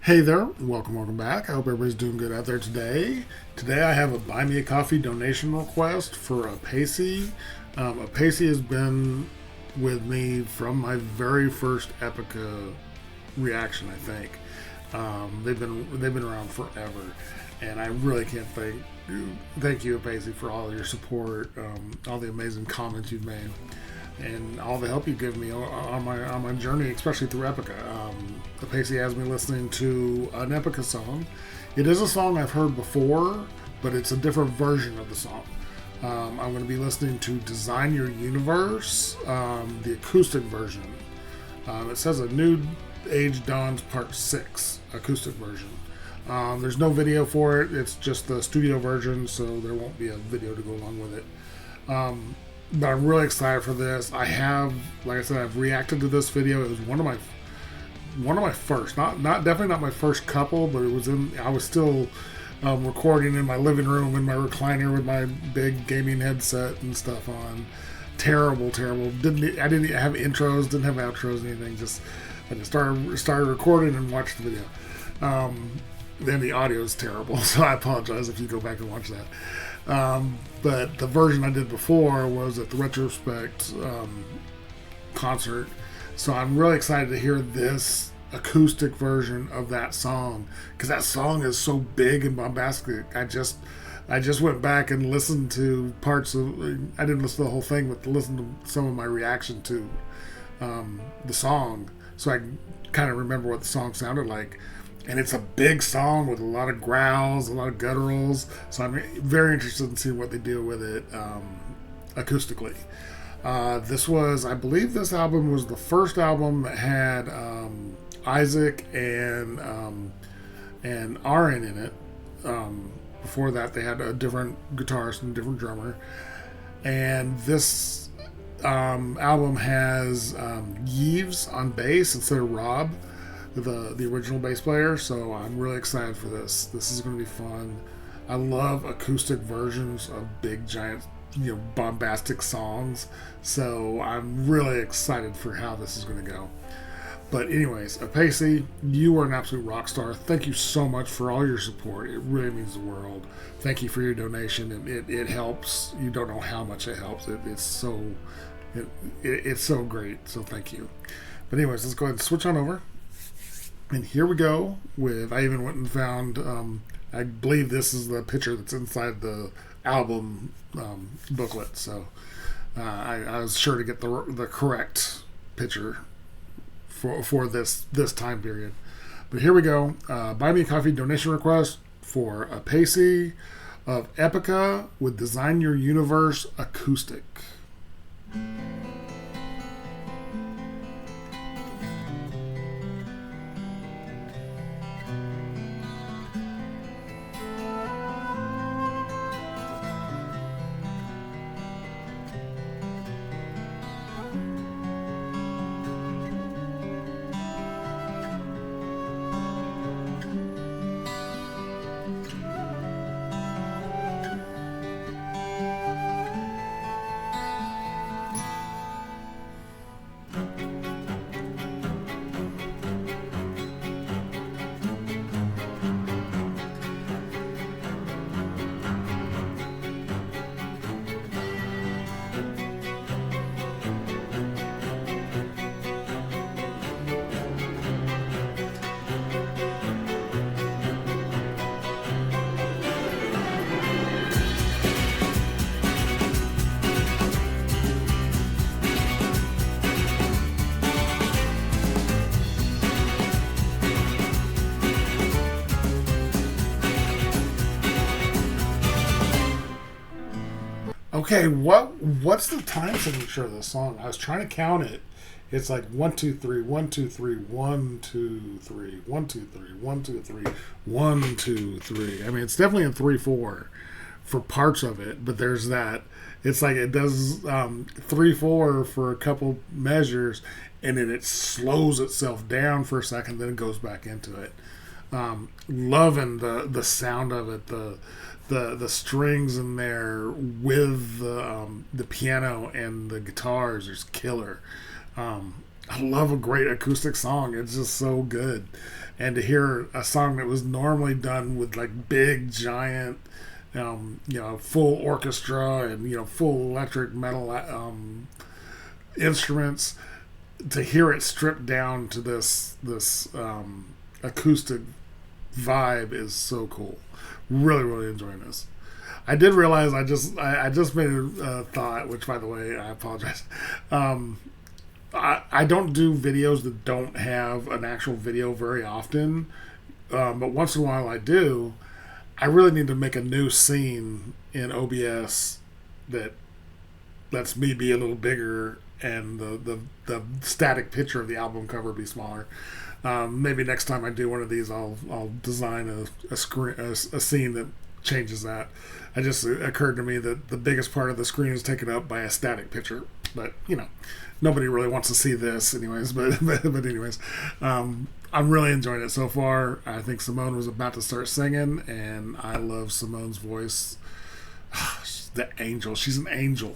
Hey there, welcome back. I hope everybody's doing good out there today. Today I have a Buy Me a Coffee donation request for Apaysse. Apaysse has been with me from my very first Epica reaction, I think. They've been around forever, and I really can't thank you, Apaysse, for all your support, all the amazing comments you've made, and all the help you give me on my journey, especially through Epica. Apaysse has me listening to an Epica song. It is a song I've heard before, but it's a different version of the song. I'm going to be listening to Design Your Universe, the acoustic version. It says A New Age Dawns Part 6, acoustic version. There's no video for it. It's just the studio version, so there won't be a video to go along with it. But I'm really excited for this. Like I said, I've reacted to this video. It was one of my first, not definitely not my first couple, but I was still recording in my living room in my recliner with my big gaming headset and stuff on. Terrible. I didn't have intros, didn't have outros, anything. I just started recording and watched the video. Then the audio is terrible, so I apologize if you go back and watch that. But the version I did before was at the Retrospect concert, so I'm really excited to hear this acoustic version of that song, because that song is so big and bombastic. I just went back and listened to parts of. I didn't listen to the whole thing, but listened to some of my reaction to the song, so I kind of remember what the song sounded like. And it's a big song with a lot of growls, a lot of gutturals. So I'm very interested in seeing what they do with it acoustically. I believe this album was the first album that had Isaac and Aaron in it. Before that, they had a different guitarist and a different drummer. And this album has Yves on bass instead of Rob, the original bass player. So I'm really excited for this. This is going to be fun. I love acoustic versions of big, giant, bombastic songs. So I'm really excited for how this is going to go. But anyways, Apaysse, you are an absolute rock star. Thank you so much for all your support. It really means the world. Thank you for your donation. And it helps. You don't know how much it helps. It's so great. So thank you. But anyways, let's go ahead and switch on over. And here we go with, I even went and found, I believe this is the picture that's inside the album booklet. So I was sure to get the correct picture for this time period. But here we go. Buy Me a Coffee donation request for Apaysse of Epica with Design Your Universe Acoustic. Okay, what's the time signature of this song? I was trying to count it. It's like 1 2 3 1 2 3 1 2 3 1 2 3 1 2 3 1 2 3. I mean, it's definitely in 3/4 for parts of it, but there's that. It's like it does 3/4 for a couple measures, and then it slows itself down for a second, then it goes back into it. Loving the sound of it, the strings in there with the piano and the guitars is killer. I love a great acoustic song. It's just so good. And to hear a song that was normally done with like big, giant, full orchestra and, full electric metal instruments, to hear it stripped down to this acoustic vibe is so cool. Really, really enjoying this. I did realize I just made a thought, which by the way I apologize. I don't do videos that don't have an actual video very often, but once in a while I do. I really need to make a new scene in OBS that lets me be a little bigger and the static picture of the album cover be smaller. Maybe next time I do one of these, I'll design a scene that changes that. It just occurred to me that the biggest part of the screen is taken up by a static picture, but nobody really wants to see this anyways. But anyways, I'm really enjoying it so far. I think Simone was about to start singing, and I love Simone's voice. She's the angel. She's an angel.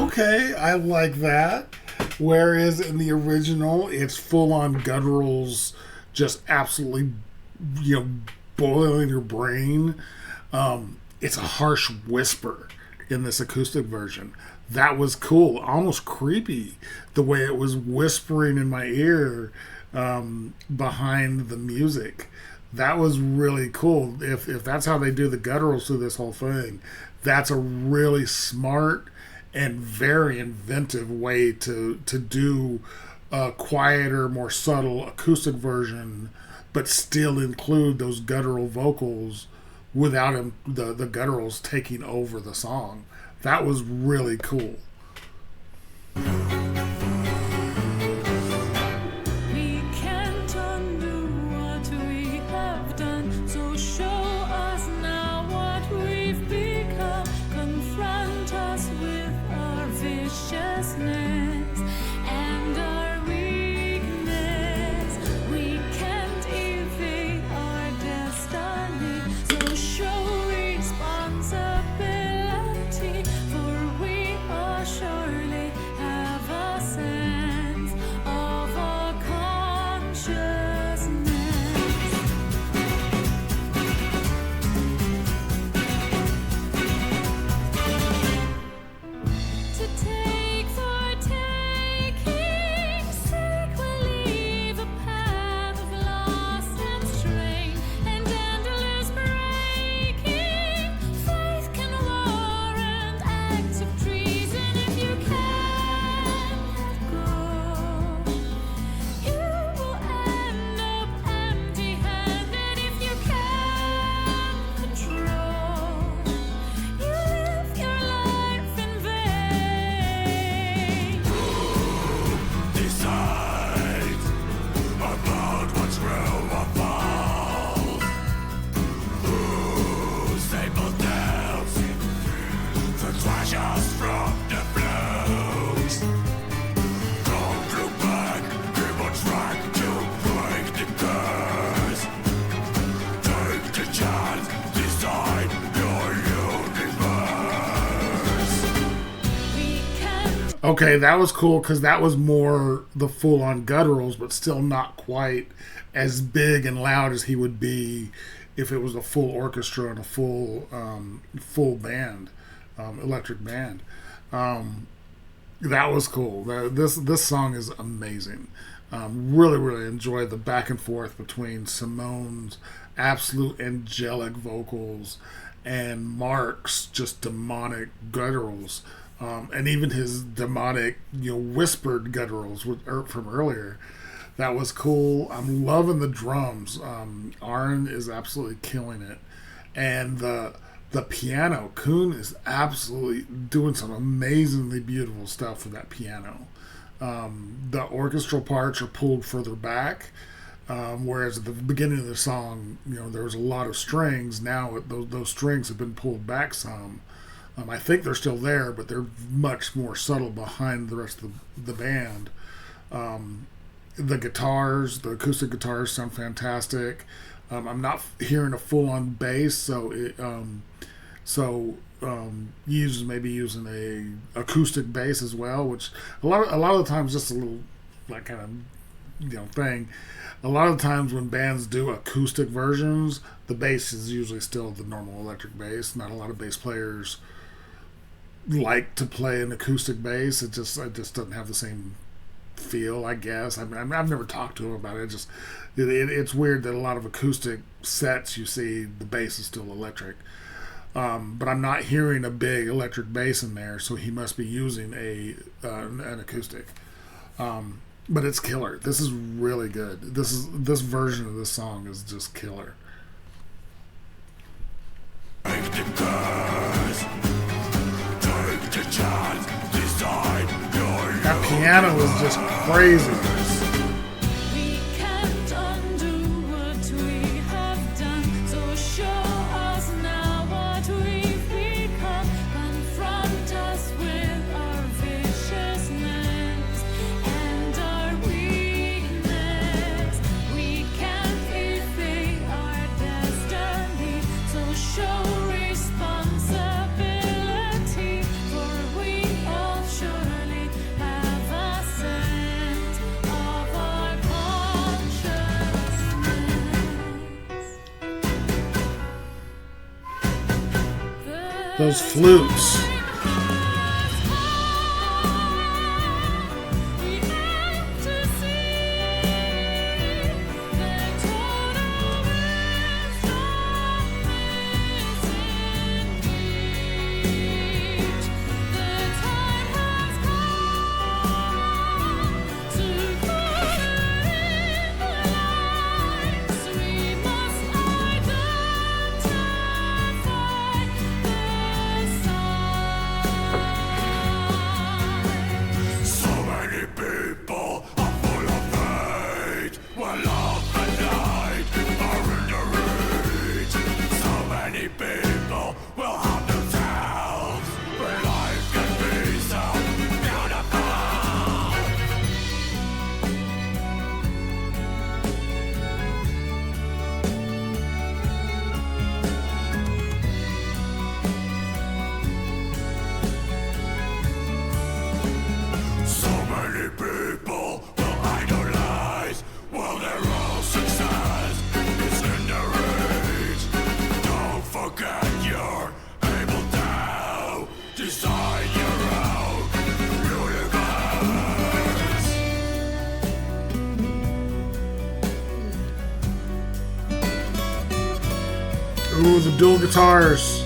Okay. I like that. Whereas in the original, it's full on gutturals, just absolutely, boiling your brain. It's a harsh whisper in this acoustic version. That was cool, almost creepy, the way it was whispering in my ear behind the music. That was really cool. If that's how they do the gutturals through this whole thing, that's a really smart and very inventive way to do a quieter, more subtle acoustic version, but still include those guttural vocals without the gutturals taking over the song. That was really cool. Okay, that was cool because that was more the full on gutturals, but still not quite as big and loud as he would be if it was a full orchestra and a full band, electric band. Um, that was cool. This song is amazing. Really enjoy the back and forth between Simone's absolute angelic vocals and Mark's just demonic gutturals, and even his demonic, whispered gutturals from earlier. That was cool. I'm loving the drums. Arn is absolutely killing it, and the piano. Kuhn is absolutely doing some amazingly beautiful stuff with that piano. The orchestral parts are pulled further back, whereas at the beginning of the song, there was a lot of strings. Now those strings have been pulled back some. I think they're still there, but they're much more subtle behind the rest of the band. The guitars, the acoustic guitars, sound fantastic. I'm not hearing a full-on bass, maybe using a acoustic bass as well, which a lot of the times just a little like kind of thing. A lot of the times when bands do acoustic versions, the bass is usually still the normal electric bass. Not a lot of bass players like to play an acoustic bass. It just doesn't have the same feel, I guess. I mean, I've never talked to him about it. It's weird that a lot of acoustic sets you see the bass is still electric. But I'm not hearing a big electric bass in there, so he must be using an acoustic. But it's killer. This is really good. This version of this song is just killer. Take the curse, take the chance, decide your that piano is just crazy. Those flutes. Ooh, the dual guitars.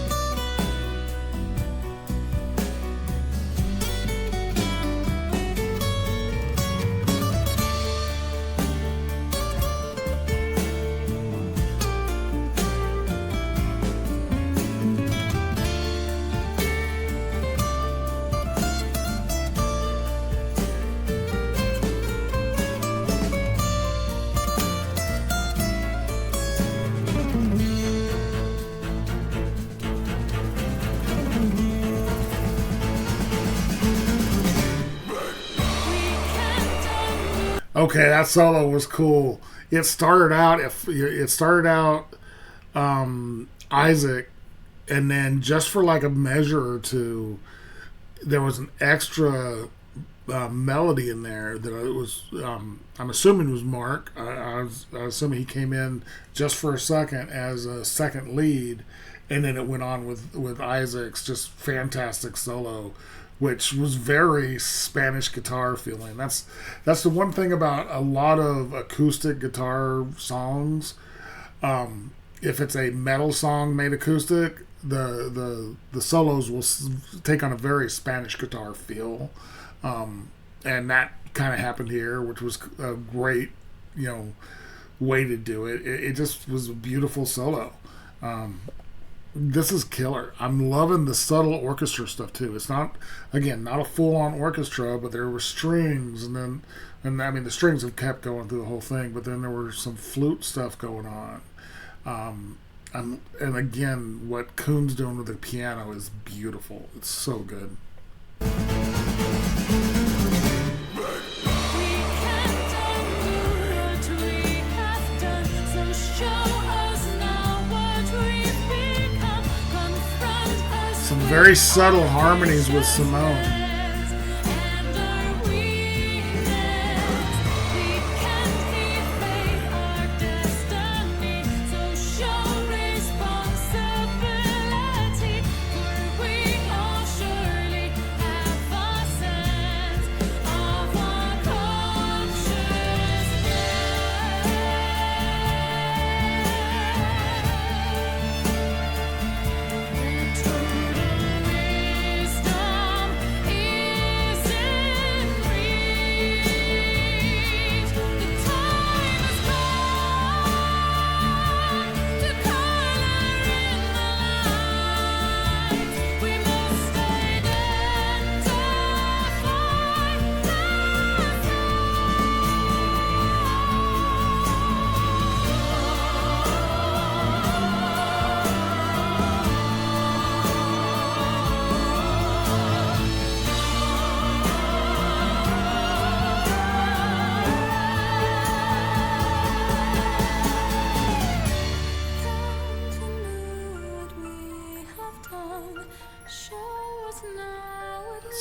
Okay, that solo was cool. It started out Isaac, and then just for like a measure or two, there was an extra melody in there that it was. I'm assuming it was Mark. I was assuming he came in just for a second as a second lead, and then it went on with Isaac's just fantastic solo, which was very Spanish guitar feeling. That's the one thing about a lot of acoustic guitar songs. If it's a metal song made acoustic, the solos will take on a very Spanish guitar feel, and that kind of happened here, which was a great, way to do it. It just was a beautiful solo. This is killer. I'm loving the subtle orchestra stuff too. It's not a full-on orchestra, but there were strings, and I mean the strings have kept going through the whole thing, but then there were some flute stuff going on. And again, what Kuhn's doing with the piano is beautiful. It's so good. Some very subtle harmonies with Simone.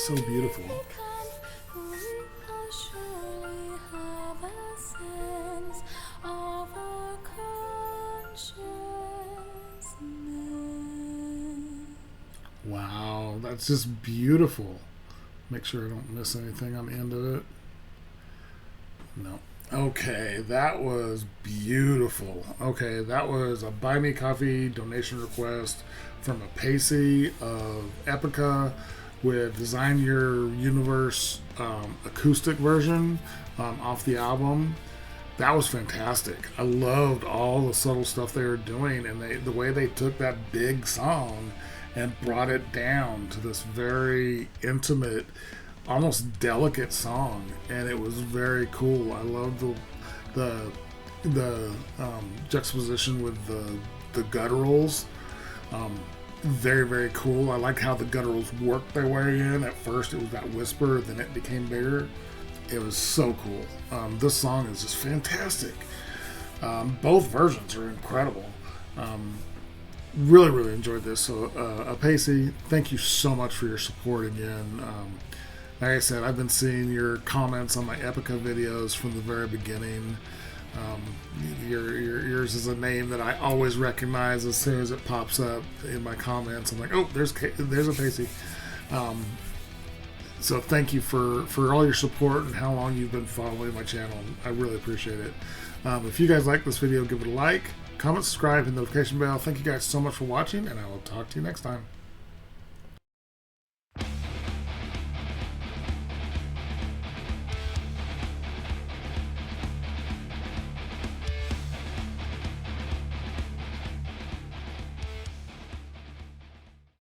So beautiful. Wow, that's just beautiful. Make sure I don't miss anything on the end of it. No. Okay, that was beautiful. Okay, that was a Buy Me Coffee donation request from Apaysse of Epica with Design Your Universe acoustic version off the album. That was fantastic. I loved all the subtle stuff they were doing, and the way they took that big song and brought it down to this very intimate, almost delicate song, and it was very cool. I loved the juxtaposition with the gutturals. Very, very cool. I like how the gutturals worked their way in. At first it was that whisper, then it became bigger. It was so cool. This song is just fantastic. Both versions are incredible. Really, really enjoyed this. So Apaysse, thank you so much for your support again. Like I said, I've been seeing your comments on my Epica videos from the very beginning. Yours is a name that I always recognize as soon as it pops up in my comments. I'm like, oh, there's Apaysse. So thank you for all your support and how long you've been following my channel. I really appreciate it. If you guys like this video, give it a like, comment, subscribe, and notification bell. Thank you guys so much for watching, and I will talk to you next time.